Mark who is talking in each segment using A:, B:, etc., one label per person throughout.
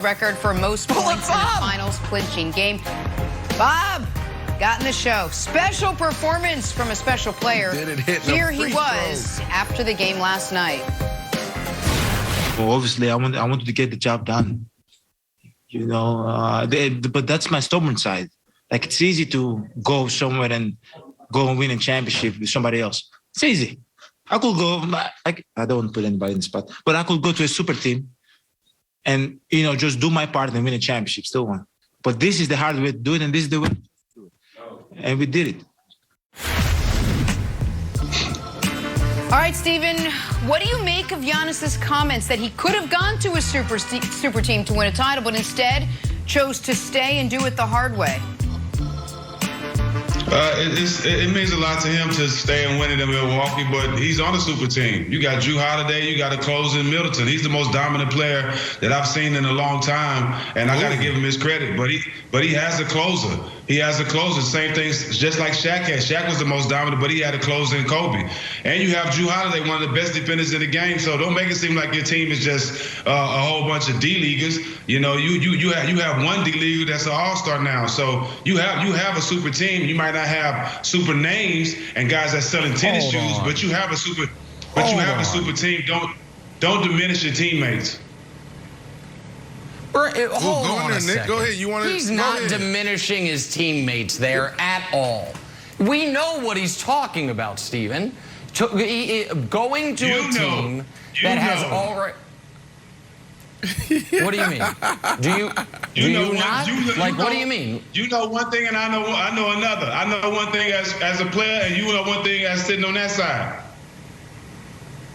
A: Record for most points in the finals clinching game. Bob got in the show. Special performance from a special player. Here he was after the game last night.
B: Well, obviously, I wanted to get the job done. You know, but that's my stubborn side. Like, it's easy to go somewhere and go and win a championship with somebody else. It's easy. I could go, like, I don't want to put anybody in the spot, but I could go to a super team and, you know, just do my part and win a championship, still won. But this is the hard way to do it, and this is the way to do it. And we did it.
A: All right, Steven, what do you make of Giannis's comments that he could have gone to a super team to win a title, but instead chose to stay and do it the hard way?
C: It means a lot to him to stay and win it in Milwaukee, but he's on a super team. You got Drew Holiday, you got a closer in Middleton. He's the most dominant player that I've seen in a long time, and I got to give him his credit. But he has a closer. He has a closer. Same thing, just like Shaq had. Shaq was the most dominant, but he had a closer in Kobe. And you have Drew Holiday, one of the best defenders in the game. So don't make it seem like your team is just a whole bunch of D-leaguers. You know, you have one D-leaguer that's an all-star now. So you have a super team. You might not have super names and guys that's selling tennis shoes, but you have a super team. Don't diminish your teammates.
D: Hold on a
E: Nick.
D: second.
E: Go ahead.
D: He's not diminishing his teammates there at all. We know what he's talking about, Steven. Going to a team that has already... What do you mean? Do you not? What do you mean?
C: You know one thing, and I know another. I know one thing as a player, and you know one thing as sitting on that side.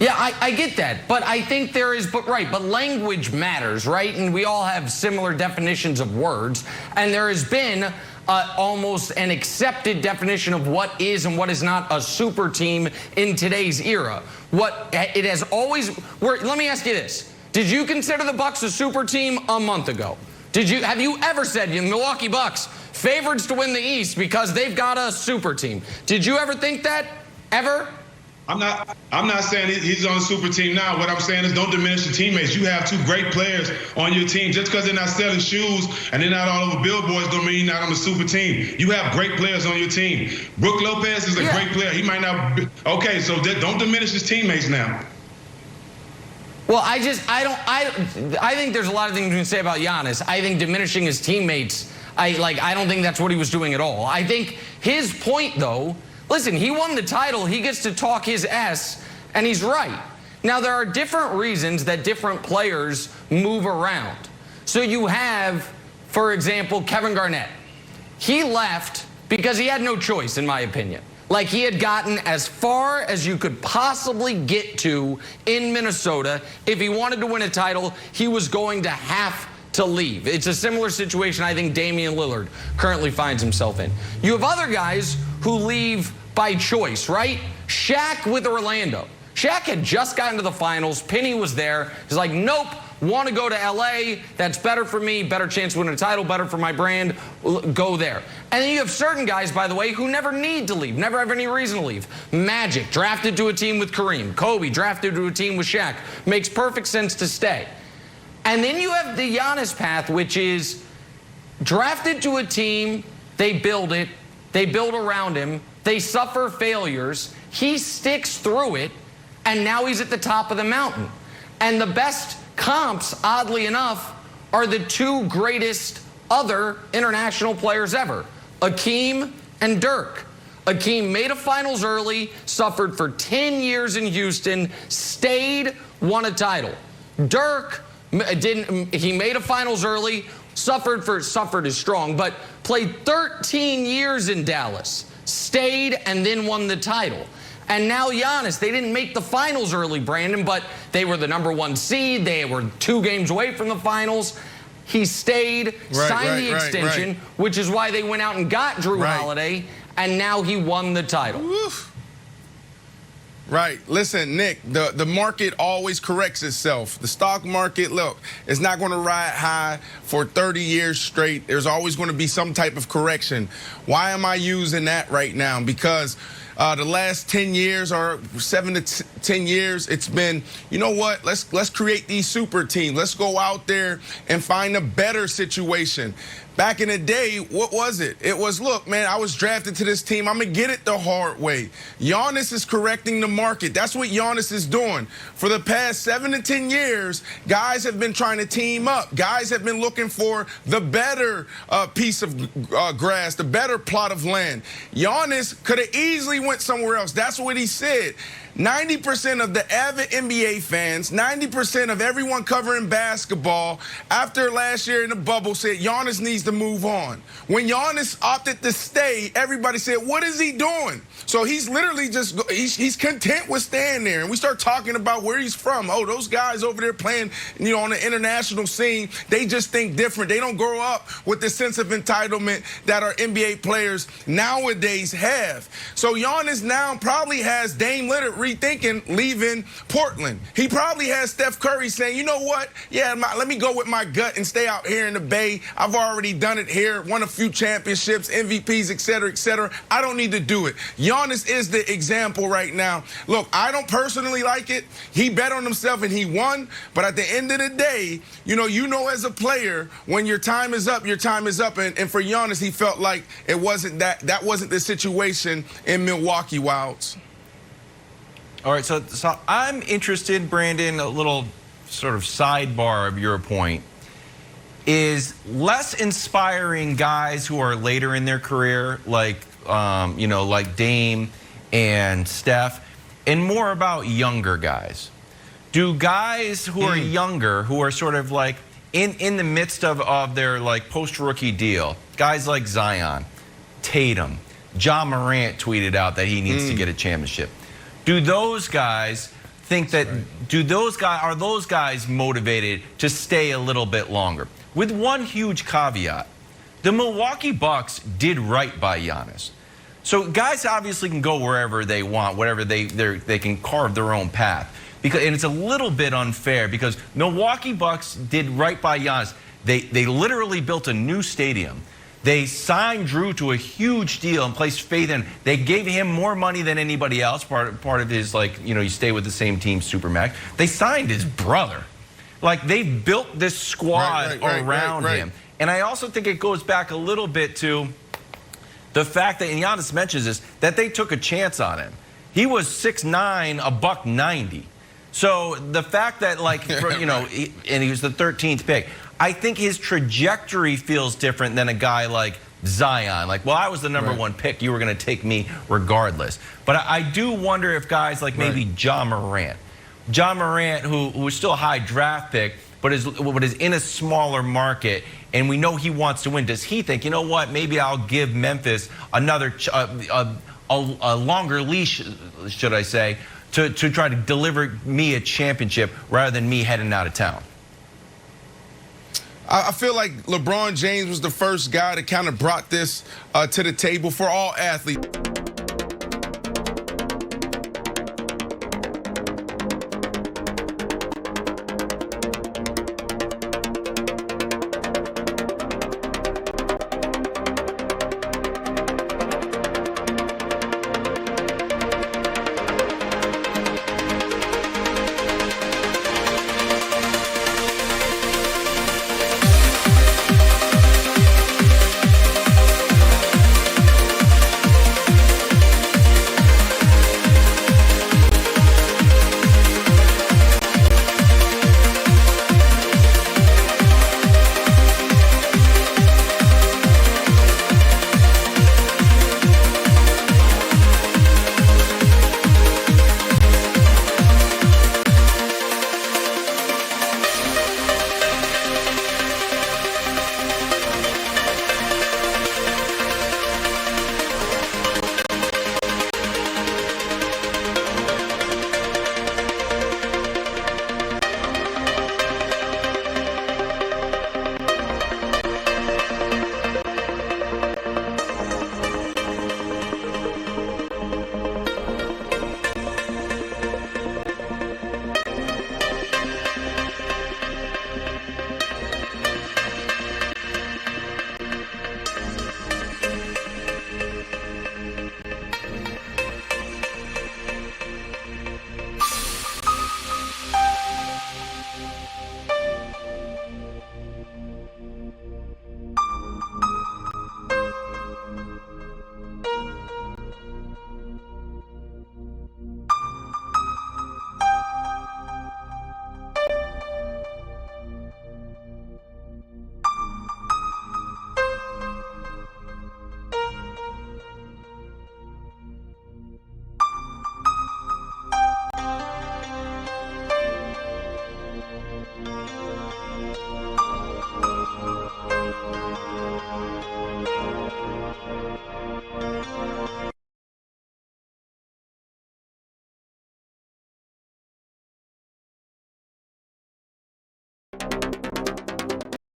D: Yeah, I get that, but I think there is, but language matters, right? And we all have similar definitions of words, and there has been almost an accepted definition of what is and what is not a super team in today's era. What it has always. Let me ask you this. Did you consider the Bucks a super team a month ago? Have you ever said Milwaukee Bucks favorites to win the East because they've got a super team? Did you ever think that? Ever?
C: I'm not saying he's on a super team now. What I'm saying is don't diminish the teammates. You have two great players on your team. Just because they're not selling shoes and they're not all over billboards don't mean you're not on a super team. You have great players on your team. Brook Lopez is a great player. He might not be. Okay, so don't diminish his teammates now.
D: Well, I think there's a lot of things we can say about Giannis. I think diminishing his teammates, I don't think that's what he was doing at all. I think his point, though, listen, he won the title. He gets to talk his ass, and he's right. Now, there are different reasons that different players move around. So you have, for example, Kevin Garnett. He left because he had no choice, in my opinion. Like, he had gotten as far as you could possibly get to in Minnesota. If he wanted to win a title, he was going to have to leave. It's a similar situation I think Damian Lillard currently finds himself in. You have other guys who leave by choice, right? Shaq with Orlando. Shaq had just gotten to the finals. Penny was there. He's like, nope, want to go to LA. That's better for me, better chance to win a title, better for my brand. Go there. And then you have certain guys, by the way, who never need to leave, never have any reason to leave. Magic, drafted to a team with Kareem. Kobe, drafted to a team with Shaq. Makes perfect sense to stay. And then you have the Giannis path, which is drafted to a team, they build it, they build around him, they suffer failures, he sticks through it, and now he's at the top of the mountain. And the best comps, oddly enough, are the two greatest other international players ever, Akeem and Dirk. Akeem made a finals early, suffered for 10 years in Houston, stayed, won a title. Dirk he made a finals early, suffered is strong, but played 13 years in Dallas, stayed, and then won the title. And now Giannis, they didn't make the finals early, Brandon, but they were the #1 seed. They were 2 games away from the finals. He stayed, signed the extension, which is why they went out and got Drew Holiday, and now he won the title.
E: Oof. Right. Listen, Nick, the market always corrects itself. The stock market, look, it's not going to ride high for 30 years straight. There's always going to be some type of correction. Why am I using that right now? Because the last 10 years or 7 to 10 years, it's been, you know what, let's create these super teams. Let's go out there and find a better situation. Back in the day, what was it? It was, look, man, I was drafted to this team. I'm going to get it the hard way. Giannis is correcting the market. That's what Giannis is doing. For the past 7 to 10 years, guys have been trying to team up. Guys have been looking for the better piece of grass, the better plot of land. Giannis could have easily went somewhere else. That's what he said. 90% of the avid NBA fans, 90% of everyone covering basketball after last year in the bubble said Giannis needs to move on. When Giannis opted to stay, everybody said, what is he doing? So he's literally just, he's content with staying there. And we start talking about where he's from. Oh, those guys over there playing, you know, on the international scene, they just think different. They don't grow up with the sense of entitlement that our NBA players nowadays have. So Giannis now probably has Dame Lillard rethinking leaving Portland. He probably has Steph Curry saying, you know what? Yeah, let me go with my gut and stay out here in the Bay. I've already done it here, won a few championships, MVPs, et cetera, et cetera. I don't need to do it. Giannis is the example right now. Look, I don't personally like it. He bet on himself and he won. But at the end of the day, you know as a player, when your time is up, your time is up. And for Giannis, he felt like it wasn't that wasn't the situation in Milwaukee, Wilds.
F: All right, so I'm interested, Brandon, a little sort of sidebar of your point. Is less inspiring guys who are later in their career, like, like Dame and Steph, and more about younger guys? Do guys who are younger, who are sort of like in the midst of their like post-rookie deal, guys like Zion, Tatum, John Morant tweeted out that he needs to get a championship. Do those guys think that, are those guys motivated to stay a little bit longer? With one huge caveat, the Milwaukee Bucks did right by Giannis. So guys obviously can go wherever they want, whatever they can carve their own path. And it's a little bit unfair because Milwaukee Bucks did right by Giannis. They literally built a new stadium. They signed Drew to a huge deal and placed faith in. They gave him more money than anybody else, part of his, like, you stay with the same team, Supermax. They signed his brother. Like, they built this squad around him. And I also think it goes back a little bit to the fact that, and Giannis mentions this, that they took a chance on him. He was 6'9", $190. So the fact that, like, and he was the 13th pick, I think his trajectory feels different than a guy like Zion. Like, well, I was the number one pick. You were going to take me regardless. But I do wonder if guys like maybe John Morant, who was still a high draft pick, but is in a smaller market, and we know he wants to win. Does he think, you know what, maybe I'll give Memphis another, a longer leash, should I say, to try to deliver me a championship rather than me heading out of town?
E: I feel like LeBron James was the first guy that kind of brought this to the table for all athletes.